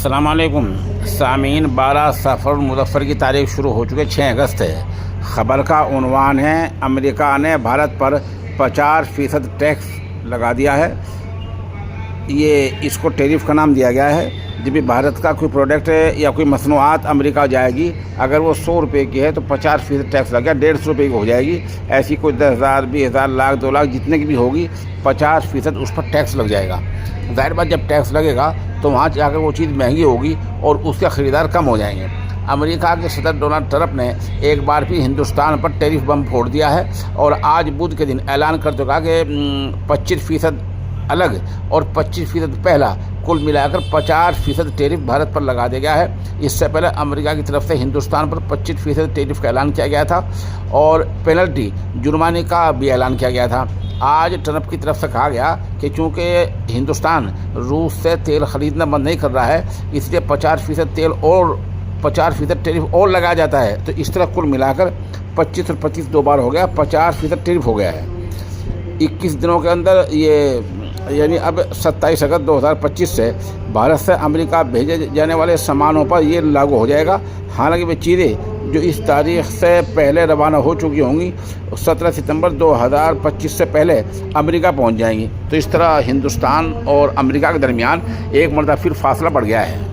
السلام علیکم سامعین، 12 سفر مظفر کی تاریخ شروع ہو چکے 6 اگست ہے۔ خبر کا عنوان ہے امریکہ نے بھارت پر 50% ٹیکس لگا دیا ہے۔ اس کو ٹیرف کا نام دیا گیا ہے۔ جب بھی بھارت کا کوئی پروڈکٹ یا کوئی مصنوعات امریکہ جائے گی، اگر وہ 100 روپے کی ہے تو 50% ٹیکس لگے گا، 150 روپے کی ہو جائے گی۔ ایسی کوئی 10,000 20,000 لاکھ 2 لاکھ جتنے کی بھی ہوگی، 50% اس پر ٹیکس لگ جائے گا۔ ظاہر بات، جب ٹیکس لگے گا تو وہاں جا کر وہ چیز مہنگی ہوگی اور اس کے خریدار کم ہو جائیں گے۔ امریکہ کے صدر ڈونلڈ ٹرمپ نے ایک بار پھر ہندوستان پر ٹیرف بم پھوڑ دیا ہے اور آج بدھ کے دن اعلان کر چکا کہ 25% الگ اور 25% پہلا، کل ملا کر 50% ٹیرف بھارت پر لگا دیا گیا ہے۔ اس سے پہلے امریکہ کی طرف سے ہندوستان پر 25% ٹیرف کا اعلان کیا گیا تھا اور پینلٹی جرمانے کا بھی اعلان کیا گیا تھا۔ آج ٹرمپ کی طرف سے کہا گیا کہ چونکہ ہندوستان روس سے تیل خریدنا بند نہیں کر رہا ہے، اس لیے 50% تیل اور 50% ٹیرف اور لگایا جاتا ہے، تو اس طرح کل ملا کر 25 اور 25 دو بار ہو گیا، 50% ٹیرف ہو گیا ہے 21 دنوں کے اندر۔ یعنی اب 27 اگست 2025 سے بھارت سے امریکہ بھیجے جانے والے سامانوں پر یہ لاگو ہو جائے گا۔ حالانکہ وہ چیزیں جو اس تاریخ سے پہلے روانہ ہو چکی ہوں گی، 17 ستمبر 2025 سے پہلے امریکہ پہنچ جائیں گی۔ تو اس طرح ہندوستان اور امریکہ کے درمیان ایک مرتبہ پھر فاصلہ بڑھ گیا ہے۔